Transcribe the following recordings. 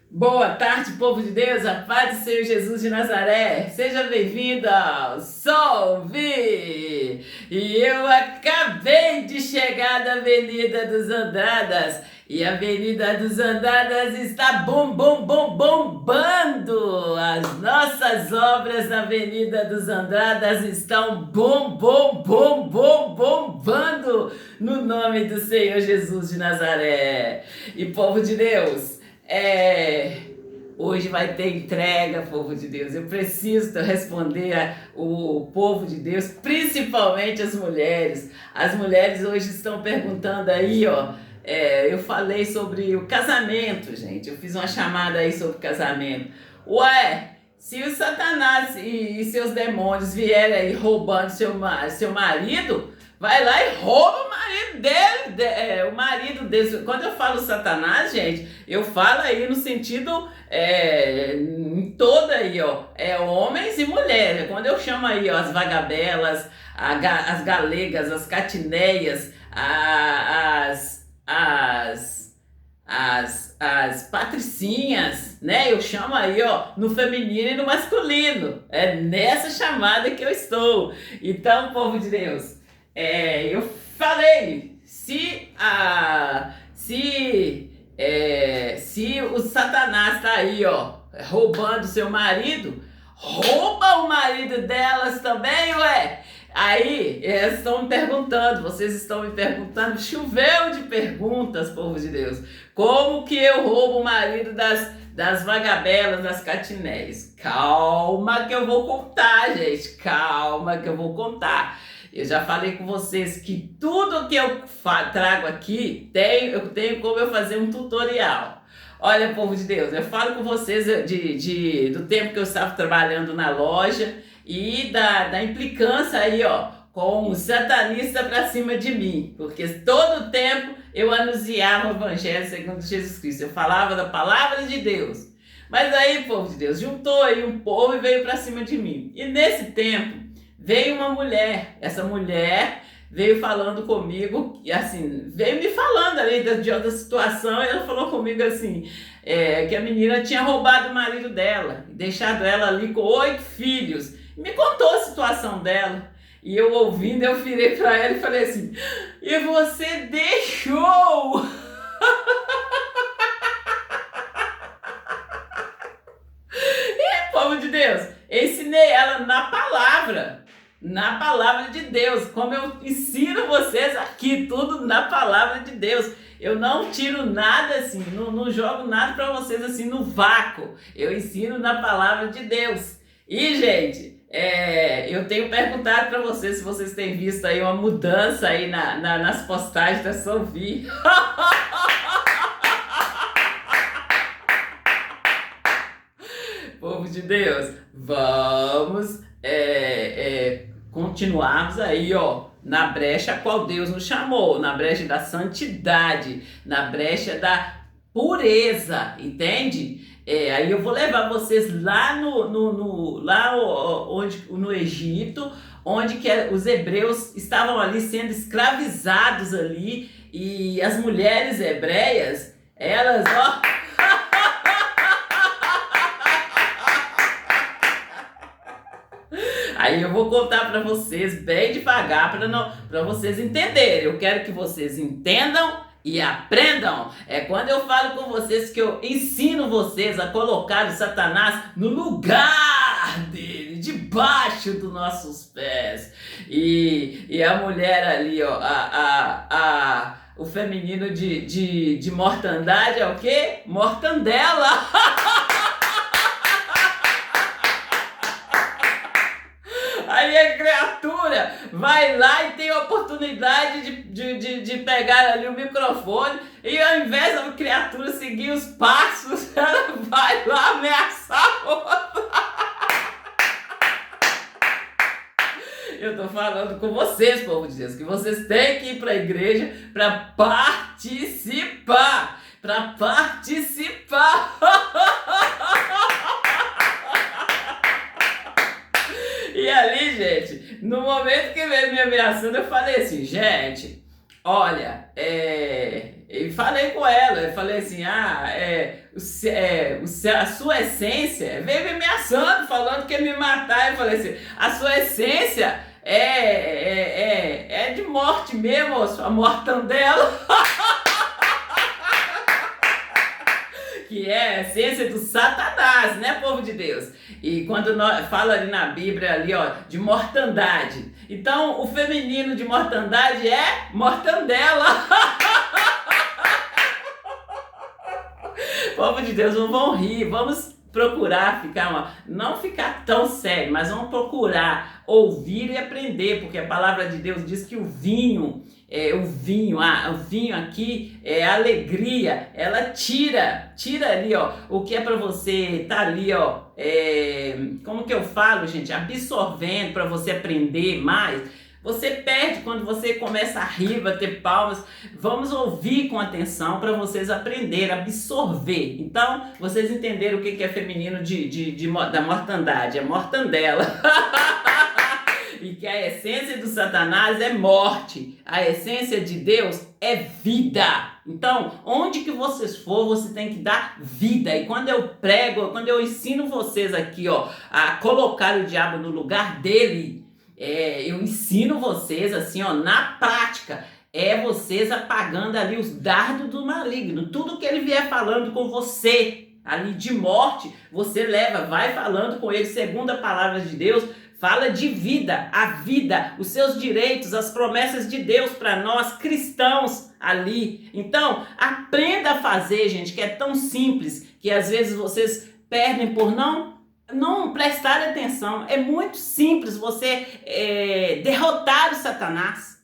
Boa tarde, povo de Deus, a paz do Senhor Jesus de Nazaré. Seja bem-vindo ao Solvi! E eu acabei de chegar da Avenida dos Andradas. E a Avenida dos Andradas está bombando! As nossas obras na Avenida dos Andradas estão bombando! No nome do Senhor Jesus de Nazaré. E povo de Deus, hoje vai ter entrega, povo de Deus. Eu preciso responder o povo de Deus, principalmente as mulheres. As mulheres hoje estão perguntando aí, ó. Eu falei sobre o casamento, gente. Eu fiz uma chamada aí sobre o casamento. Ué, se o Satanás e seus demônios vierem aí roubando seu marido, vai lá e rouba o marido dele, o marido dele. Quando eu falo Satanás, gente, eu falo aí no sentido em toda aí, ó, homens e mulheres. Quando eu chamo aí, ó, as vagabelas, as galegas, as catineias, as patricinhas, né? Eu chamo aí, ó, no feminino e no masculino. É nessa chamada que eu estou. Então, povo de Deus, eu falei, se o Satanás tá aí, ó, roubando seu marido, rouba o marido delas também, ué. Aí, vocês estão me perguntando, choveu de perguntas, povo de Deus. Como que eu roubo o marido das vagabelas, das catinés? Calma que eu vou contar, gente. Calma que eu vou contar. Eu já falei com vocês que tudo que eu trago aqui, eu tenho como eu fazer um tutorial. Olha, povo de Deus, eu falo com vocês do tempo que eu estava trabalhando na loja e da implicância aí, ó, com o satanista pra cima de mim, porque todo tempo eu anunciava o evangelho segundo Jesus Cristo, eu falava da palavra de Deus. Mas aí, povo de Deus, juntou aí um povo e veio pra cima de mim. E nesse tempo veio uma mulher, essa mulher veio falando comigo, e assim, veio me falando ali de outra situação, e ela falou comigo assim, que a menina tinha roubado o marido dela, deixado ela ali com 8 filhos, me contou a situação dela, e eu ouvindo, eu virei para ela e falei assim, e você deixou? Povo de Deus, ensinei ela na palavra de Deus, como eu ensino vocês aqui, tudo na palavra de Deus. Eu não tiro nada assim, não jogo nada para vocês assim no vácuo. Eu ensino na palavra de Deus. E, gente, eu tenho perguntado para vocês se vocês têm visto aí uma mudança aí nas postagens da Solvi. Povo de Deus, vamos continuarmos aí, ó, na brecha a qual Deus nos chamou, na brecha da santidade, na brecha da pureza, entende? Aí eu vou levar vocês lá no Egito, onde os hebreus estavam ali sendo escravizados ali, e as mulheres hebreias, elas, ó, aí eu vou contar para vocês bem devagar para vocês entenderem. Eu quero que vocês entendam e aprendam. É quando eu falo com vocês que eu ensino vocês a colocar o Satanás no lugar dele, debaixo dos nossos pés. E a mulher ali, ó, o feminino de mortandade é o quê? Mortandela. Aí a criatura vai lá e tem a oportunidade de pegar ali o microfone, e ao invés da criatura seguir os passos, ela vai lá ameaçar a outra. Eu tô falando com vocês, povo de Deus, que vocês têm que ir para a igreja para participar. Para participar. E ali, gente, no momento que veio me ameaçando, eu falei assim, gente, olha, falei com ela, eu falei assim, a sua essência, veio me ameaçando, falando que ia me matar, eu falei assim, a sua essência é de morte mesmo, a sua mortandela. Que é a essência do Satanás, né, povo de Deus? E quando fala ali na Bíblia, ali, ó, de mortandade. Então, o feminino de mortandade é mortandela. Povo de Deus, não vão rir, vamos procurar não ficar tão sério, mas vamos procurar ouvir e aprender, porque a palavra de Deus diz que o vinho aqui é alegria, ela tira ali, ó, o que é para você tá ali, ó, como que eu falo, gente, absorvendo para você aprender mais. Você perde quando você começa a rir, bater palmas. Vamos ouvir com atenção para vocês aprenderem, absorver. Então, vocês entenderam o que é feminino da mortandade, é mortandela. E que a essência do Satanás é morte, a essência de Deus é vida. Então, onde que vocês for, você tem que dar vida. E quando eu prego, quando eu ensino vocês aqui, ó, a colocar o diabo no lugar dele, eu ensino vocês assim, ó, na prática, vocês apagando ali os dardos do maligno. Tudo que ele vier falando com você ali de morte, você vai falando com ele segundo a palavra de Deus. Fala de vida, a vida, os seus direitos, as promessas de Deus para nós cristãos ali. Então, aprenda a fazer, gente, que é tão simples que às vezes vocês perdem por não prestar atenção. É muito simples você derrotar o Satanás,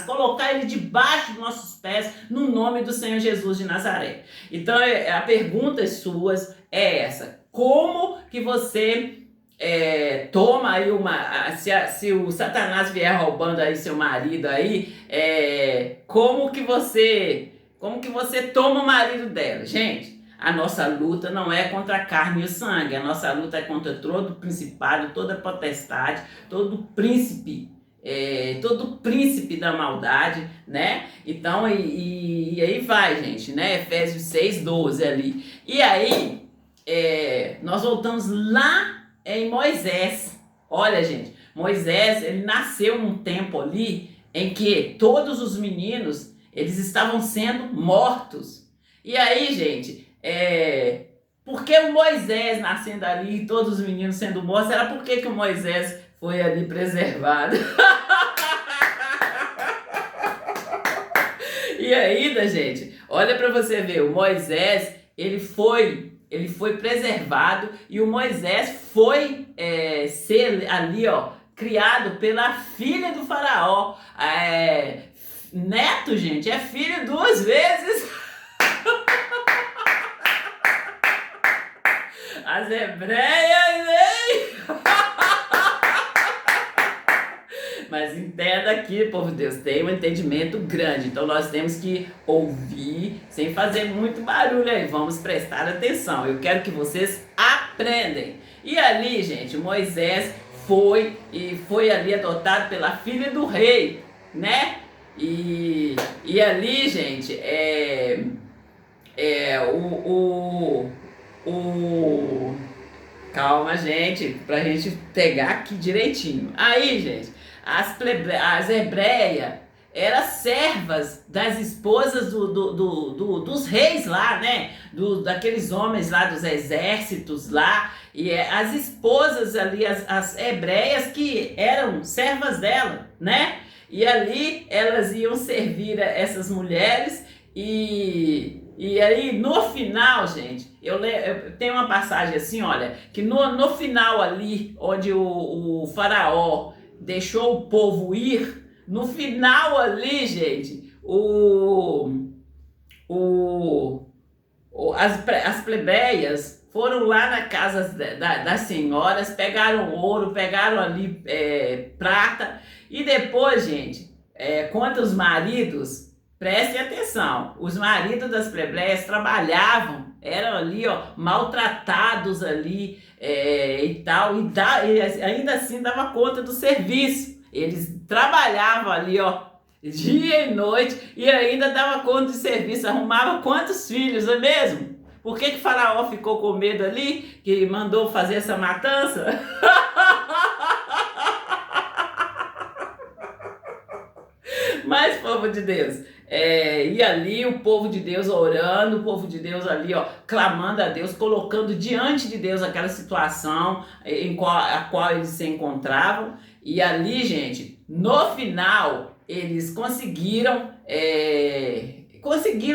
colocar ele debaixo dos nossos pés, no nome do Senhor Jesus de Nazaré. Então, a pergunta suas é essa: como que você toma aí se o Satanás vier roubando aí seu marido aí, como que você toma o marido dela? Gente, a nossa luta não é contra a carne e o sangue, a nossa luta é contra todo principado, toda potestade, todo príncipe da maldade, né? Então, e aí vai, gente, né? Efésios 6:12 ali. E aí, nós voltamos lá em Moisés. Olha, gente, Moisés, ele nasceu num tempo ali em que todos os meninos, eles estavam sendo mortos. E aí, gente, por que o Moisés nascendo ali e todos os meninos sendo mortos? Era por que o Moisés foi ali preservado? E ainda, gente, olha para você ver, o Moisés, ele foi preservado, e o Moisés foi ser ali, ó, criado pela filha do faraó. Neto, gente, é filho 2 vezes. As hebreias, hein? Mas entenda aqui, povo de Deus, tem um entendimento grande. Então nós temos que ouvir sem fazer muito barulho aí. Vamos prestar atenção. Eu quero que vocês aprendem. E ali, gente, Moisés foi ali adotado pela filha do rei, né? E ali, gente, calma, gente, pra gente pegar aqui direitinho. Aí, gente, as hebreias eram servas das esposas dos reis lá, né? Daqueles homens lá dos exércitos lá. E as esposas ali, as hebreias que eram servas dela, né? E ali elas iam servir a essas mulheres. E aí no final, gente, eu tenho uma passagem assim, olha, que no final ali, onde o faraó deixou o povo ir, no final ali, gente, as plebeias foram lá na casa das senhoras, pegaram ouro, pegaram ali prata, e depois, gente, quanto os maridos, prestem atenção, os maridos das plebeias trabalhavam, eram ali, ó, maltratados ali e tal, e ainda assim dava conta do serviço. Eles trabalhavam ali, ó, dia e noite, e ainda dava conta de serviço, arrumava quantos filhos, não é mesmo? Por que Faraó ficou com medo ali, que mandou fazer essa matança? Mas, povo de Deus, e ali o povo de Deus orando, o povo de Deus ali, ó, clamando a Deus, colocando diante de Deus aquela situação a qual eles se encontravam. E ali, gente, no final, eles conseguiram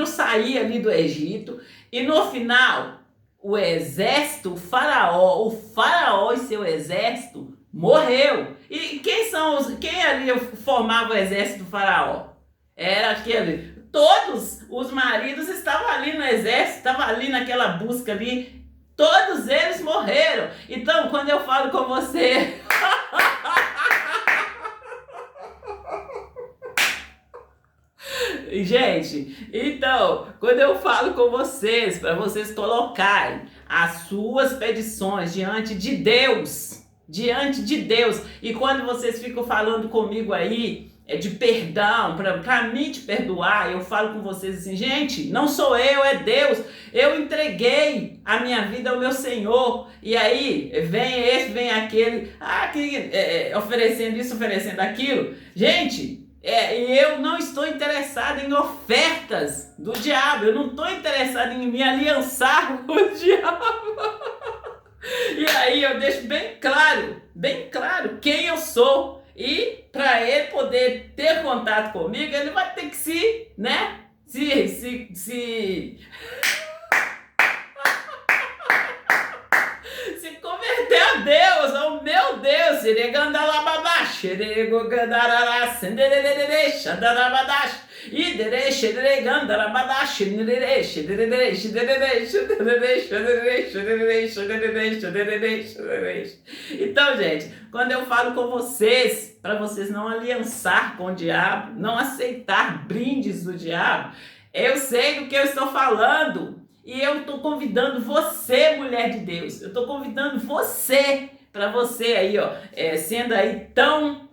sair ali do Egito. E no final, o exército, o faraó e seu exército morreu. E quem ali formava o exército do faraó? Era aquele, todos os maridos estavam ali no exército, estavam ali naquela busca ali, todos eles morreram. Então, quando eu falo com você... Gente, então, quando eu falo com vocês, para vocês colocarem as suas petições diante de Deus, e quando vocês ficam falando comigo aí, de perdão, para mim te perdoar, eu falo com vocês assim, gente, não sou eu, é Deus, eu entreguei a minha vida ao meu Senhor, e aí vem esse, vem aquele, oferecendo isso, oferecendo aquilo, gente... E eu não estou interessado em ofertas do diabo, eu não estou interessado em me aliançar com o diabo. E aí eu deixo bem claro quem eu sou. E para ele poder ter contato comigo, ele vai ter que se converter a Deus, ao meu Deus. Então, gente, quando eu falo com vocês, para vocês não aliançar com o diabo, não aceitar brindes do diabo, eu sei do que eu estou falando. E eu estou convidando você, mulher de Deus, eu estou convidando você, para você aí, ó, sendo aí tão,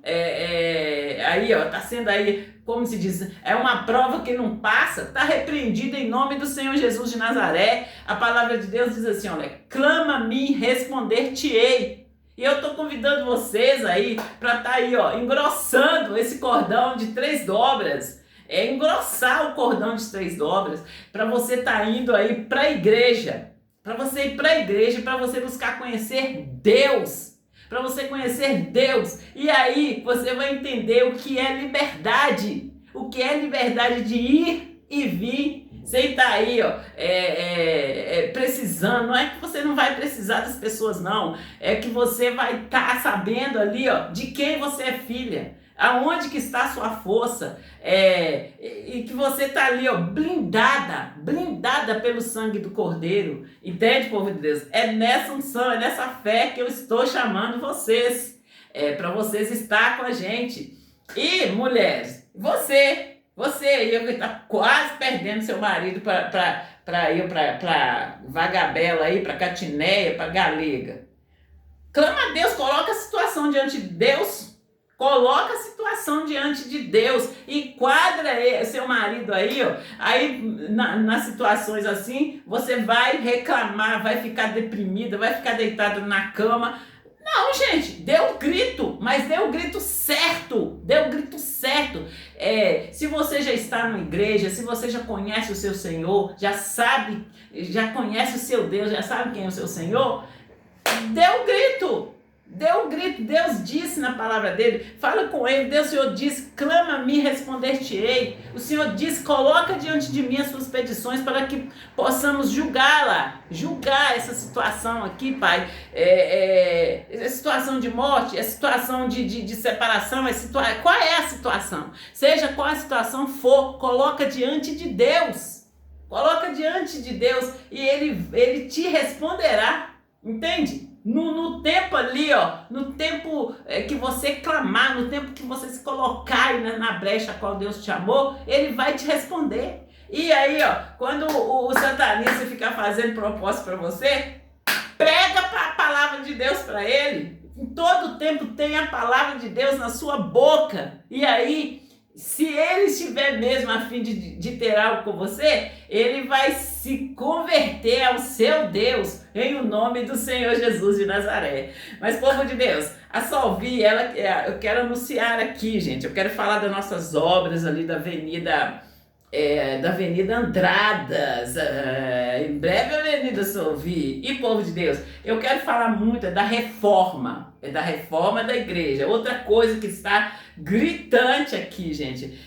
aí, ó, tá sendo aí, como se diz, é uma prova que não passa, tá repreendido em nome do Senhor Jesus de Nazaré. A palavra de Deus diz assim, olha, clama a mim, responder-te-ei. E eu estou convidando vocês aí para estar aí, ó, engrossando esse cordão de 3 dobras, engrossar o cordão de 3 dobras, para você estar indo aí para a igreja, para você ir para a igreja, para você buscar conhecer Deus, para você conhecer Deus, e aí você vai entender o que é liberdade, de ir e vir, sem estar aí, ó, precisando. Não é que você não vai precisar das pessoas, não, é que você vai estar sabendo ali, ó, de quem você é filha, aonde que está a sua força, e que você está ali, ó, blindada pelo sangue do Cordeiro. Entende, povo de Deus? É nessa unção, é nessa fé que eu estou chamando vocês, para vocês estar com a gente. E, mulheres, você aí que está quase perdendo seu marido para ir para Vagabela, aí, para Catinéia, para Galega. Clama a Deus, coloca a situação diante de Deus. Coloca a situação diante de Deus, enquadra seu marido aí, ó, aí nas situações assim, você vai reclamar, vai ficar deprimida, vai ficar deitado na cama. Não, gente, dê um grito, mas dê o grito certo, se você já está na igreja, se você já conhece o seu Senhor, já conhece o seu Deus, já sabe quem é o seu Senhor, dê o grito. Deus disse na palavra dele, fala com ele, Deus, o Senhor disse, clama a mim, responder-te-ei. O Senhor disse, coloca diante de mim as suas petições para que possamos julgar essa situação aqui, Pai. É situação de morte, é situação de separação, qual é a situação? Seja qual a situação for, coloca diante de Deus. E ele te responderá, entende? No tempo ali, ó, no tempo que você clamar, no tempo que você se colocar na brecha a qual Deus te chamou, ele vai te responder. E aí, ó, quando o satanista ficar fazendo propósito para você, prega a palavra de Deus para ele. Em todo tempo tem a palavra de Deus na sua boca. E aí, Se ele estiver mesmo a fim de ter algo com você, ele vai se converter ao seu Deus em o nome do Senhor Jesus de Nazaré. Mas, povo de Deus, a Solvi, eu quero anunciar aqui, gente, eu quero falar das nossas obras ali da Avenida Andradas, em breve a Avenida Solvi. E, povo de Deus, eu quero falar muito da reforma da igreja. Outra coisa que está gritante aqui, gente,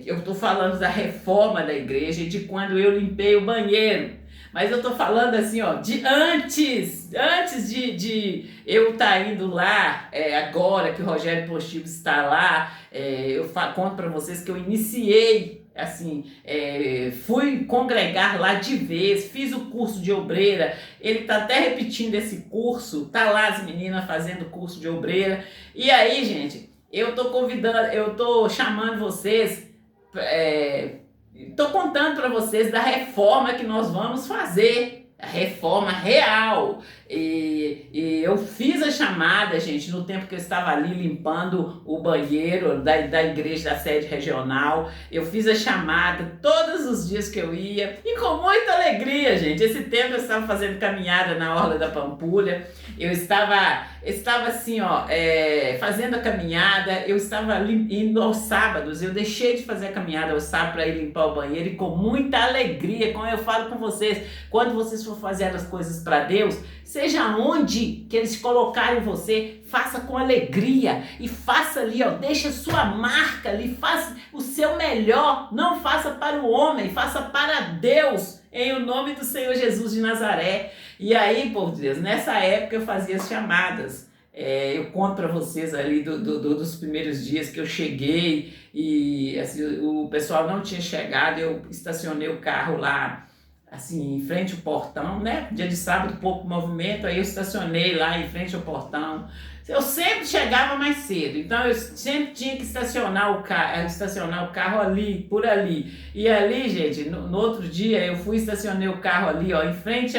eu estou falando da reforma da igreja e de quando eu limpei o banheiro. Mas eu estou falando assim, ó, de antes de eu estar indo lá, agora que o Rogério Postigo está lá, eu conto para vocês que eu iniciei, assim, fui congregar lá de vez, fiz o curso de obreira, ele está até repetindo esse curso, tá lá as meninas fazendo curso de obreira, e aí, gente, eu tô chamando vocês, tô contando para vocês da reforma que nós vamos fazer, a reforma real. E eu fiz a chamada, gente, no tempo que eu estava ali limpando o banheiro da igreja da sede regional. Eu fiz a chamada todos os dias que eu ia, e com muita alegria, gente. Esse tempo eu estava fazendo caminhada na Orla da Pampulha, eu estava assim, ó, fazendo a caminhada, eu estava indo aos sábados, eu deixei de fazer a caminhada aos sábados para ir limpar o banheiro, e com muita alegria, como eu falo com vocês, quando vocês for fazer as coisas para Deus, seja onde que eles colocarem você, faça com alegria e faça ali, ó, deixa sua marca ali, faça o seu melhor, não faça para o homem, faça para Deus, em o nome do Senhor Jesus de Nazaré. E aí, povo de Deus, nessa época eu fazia as chamadas. Eu conto para vocês ali dos primeiros dias que eu cheguei e assim, o pessoal não tinha chegado, eu estacionei o carro lá, assim, em frente ao portão, né? Dia de sábado, pouco movimento, aí eu estacionei lá em frente ao portão. Eu sempre chegava mais cedo, então eu sempre tinha que estacionar o carro ali, por ali. E ali, gente, no outro dia eu fui estacionei o carro ali, ó, em frente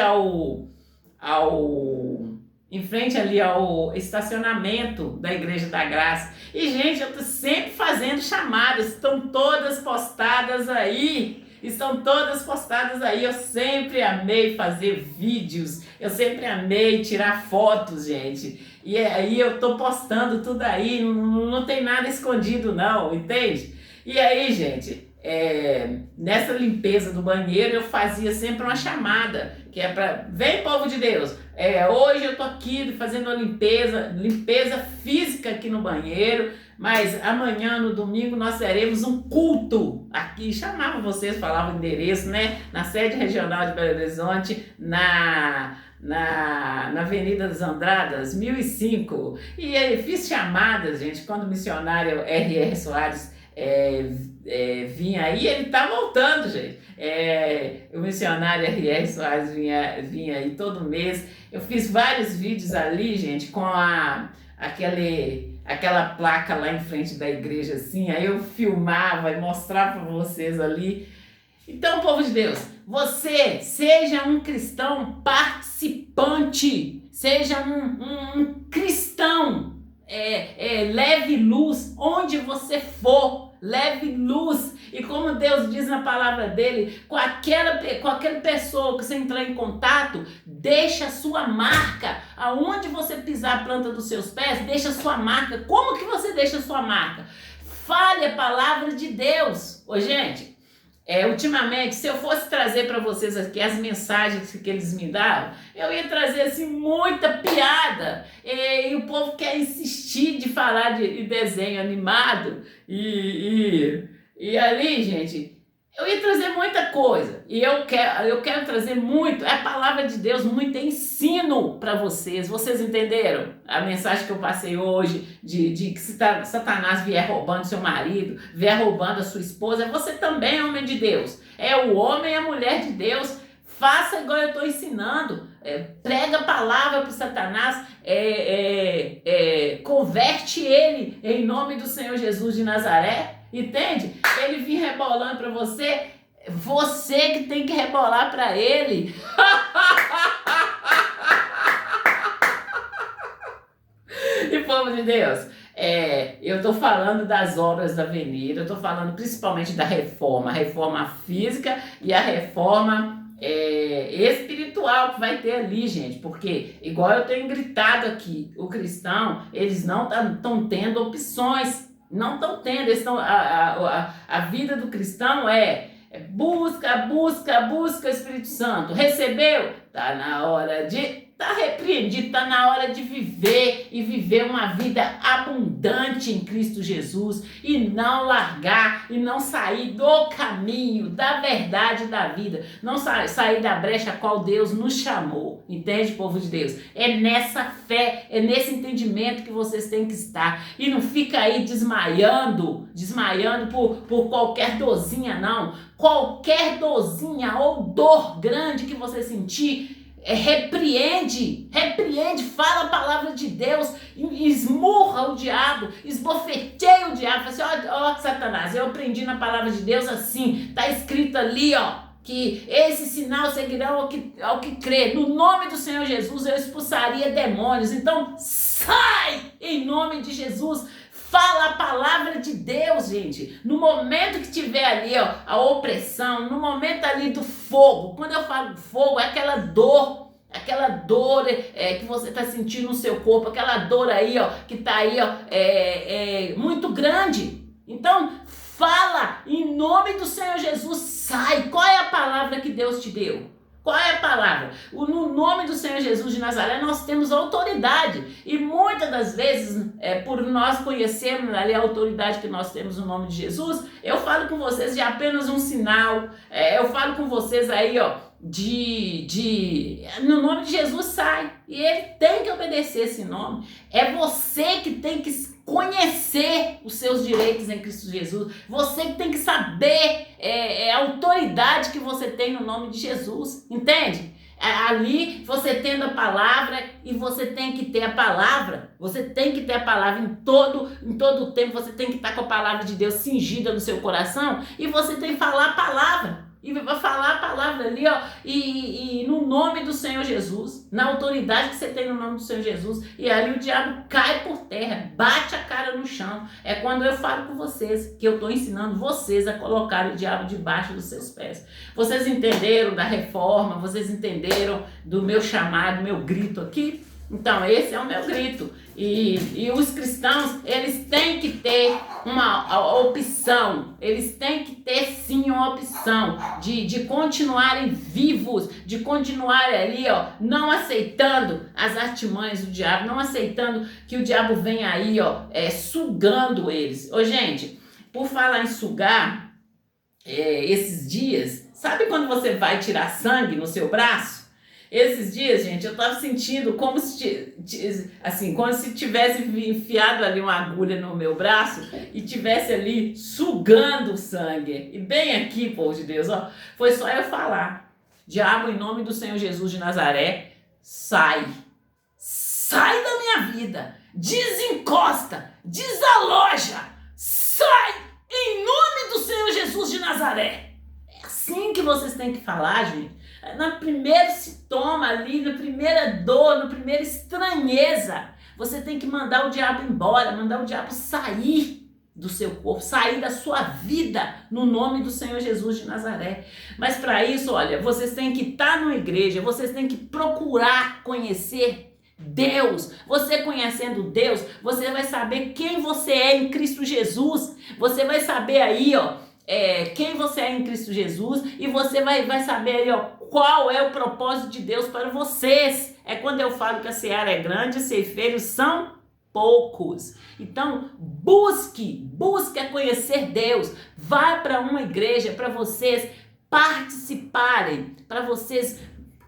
ali ao estacionamento da Igreja da Graça. E, gente, eu tô sempre fazendo chamadas, estão todas postadas aí. Eu sempre amei fazer vídeos, eu sempre amei tirar fotos, gente. E aí eu tô postando tudo aí, não tem nada escondido não, entende? E aí, gente, nessa limpeza do banheiro eu fazia sempre uma chamada, que é para, vem povo de Deus, hoje eu tô aqui fazendo uma limpeza física aqui no banheiro, mas amanhã, no domingo, nós teremos um culto aqui, chamava vocês, falava o endereço, né? Na sede regional de Belo Horizonte, na Avenida das Andradas, 1005. E aí, fiz chamadas, gente, quando o missionário R.R. Soares vinha aí, ele tá voltando, gente. O missionário R.R. Soares vinha aí todo mês. Eu fiz vários vídeos ali, gente, com aquela placa lá em frente da igreja, assim, aí eu filmava e mostrava para vocês ali. Então, povo de Deus, você seja um cristão participante, seja um cristão, leve luz onde você for, leve luz. E como Deus diz na palavra dele, com aquela pessoa que você entrar em contato, deixa a sua marca. Aonde você pisar a planta dos seus pés, deixa a sua marca. Como que você deixa a sua marca? Fale a palavra de Deus. Ô, gente, ultimamente, se eu fosse trazer para vocês aqui as mensagens que eles me davam, eu ia trazer assim muita piada. E o povo quer insistir de falar de desenho animado e ali, gente, eu ia trazer muita coisa. E eu quero trazer muito, a palavra de Deus, muito ensino para vocês. Vocês entenderam a mensagem que eu passei hoje de que se Satanás vier roubando seu marido, vier roubando a sua esposa, você também é homem de Deus. É o homem e a mulher de Deus. Faça igual eu estou ensinando. Prega a palavra para o Satanás. Converte ele em nome do Senhor Jesus de Nazaré. Entende? Ele vir rebolando para você. Você que tem que rebolar para ele. E povo de Deus, Eu estou falando das obras da avenida, eu estou falando principalmente da reforma, a reforma física e a reforma espiritual que vai ter ali, gente, porque, igual eu tenho gritado aqui, o cristão, eles não estão tendo opções, não estão tendo, a vida do cristão busca o Espírito Santo, recebeu, tá na hora de... Está repreendido, está na hora de viver e viver uma vida abundante em Cristo Jesus e não largar e não sair do caminho, da verdade da vida, não sair da brecha a qual Deus nos chamou, entende, povo de Deus? É nessa fé, é nesse entendimento que vocês têm que estar e não fica aí desmaiando por qualquer dorzinha não, qualquer dorzinha ou dor grande que você sentir, repreende, fala a palavra de Deus, esmurra o diabo, esbofeteia o diabo, fala assim, ó, Satanás, eu aprendi na palavra de Deus assim, tá escrito ali, ó, que esse sinal seguirão ao que crê, no nome do Senhor Jesus eu expulsaria demônios, então sai em nome de Jesus. Fala a palavra de Deus, gente. No momento que tiver ali, ó, a opressão, no momento ali do fogo, quando eu falo fogo, é aquela dor que você está sentindo no seu corpo, aquela dor aí, ó, que está aí, ó, muito grande. Então, fala em nome do Senhor Jesus, sai. Qual é a palavra que Deus te deu? Qual é a palavra? No nome do Senhor Jesus de Nazaré nós temos autoridade e muitas das vezes, por nós conhecermos ali a autoridade que nós temos no nome de Jesus, eu falo com vocês de apenas um sinal, eu falo com vocês aí, ó, no nome de Jesus sai e ele tem que obedecer esse nome, é você que tem que conhecer os seus direitos em Cristo Jesus, você que tem que saber a autoridade que você tem no nome de Jesus, entende? Ali você tendo a palavra e você tem que ter a palavra, em todo o tempo, você tem que estar com a palavra de Deus cingida no seu coração e você tem que falar a palavra. E vai falar a palavra ali, ó, e no nome do Senhor Jesus, na autoridade que você tem no nome do Senhor Jesus, e ali o diabo cai por terra, bate a cara no chão. É quando eu falo com vocês, que eu estou ensinando vocês a colocar o diabo debaixo dos seus pés. Vocês entenderam da reforma, vocês entenderam do meu chamado, meu grito aqui? Então, esse é o meu grito. E os cristãos, eles têm que ter uma opção, eles têm que ter sim uma opção de continuarem vivos, de continuarem ali, ó, não aceitando as artimanhas do diabo, não aceitando que o diabo venha aí, ó, sugando eles. Ô, gente, por falar em sugar, esses dias, sabe quando você vai tirar sangue no seu braço? Esses dias, gente, eu tava sentindo como se tivesse enfiado ali uma agulha no meu braço e tivesse ali sugando o sangue. E bem aqui, povo de Deus, ó, foi só eu falar. Diabo, em nome do Senhor Jesus de Nazaré, sai. Sai da minha vida. Desencosta. Desaloja. Sai em nome do Senhor Jesus de Nazaré. É assim que vocês têm que falar, gente. No primeiro sintoma ali, na primeira dor, na primeira estranheza, você tem que mandar o diabo embora, mandar o diabo sair do seu corpo, sair da sua vida, no nome do Senhor Jesus de Nazaré. Mas para isso, olha, vocês têm que estar numa igreja, vocês têm que procurar conhecer Deus. Você conhecendo Deus, você vai saber quem você é em Cristo Jesus, você vai saber aí, ó, quem você é em Cristo Jesus e você vai saber aí, ó, qual é o propósito de Deus para vocês. É quando eu falo que a seara é grande, os ceifeiros são poucos. Então, busque a conhecer Deus. Vá para uma igreja para vocês participarem, para vocês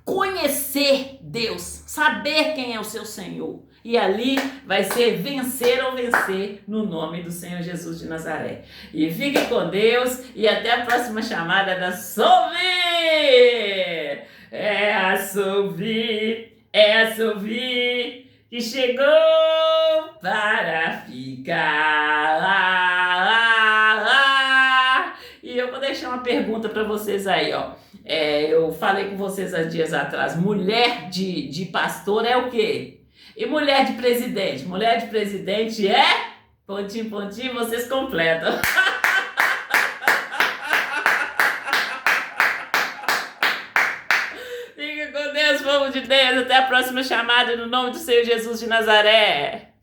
conhecer Deus, saber quem é o seu Senhor. E ali vai ser vencer ou vencer no nome do Senhor Jesus de Nazaré. E fique com Deus e até a próxima chamada da Sovi! É a Sovi que chegou para ficar. E eu vou deixar uma pergunta para vocês aí, ó. Eu falei com vocês há dias atrás, mulher de pastor é o quê? E mulher de presidente? Mulher de presidente é Pontinho, pontinho, vocês completam. Fica com Deus, povo de Deus. Até a próxima chamada no nome do Senhor Jesus de Nazaré.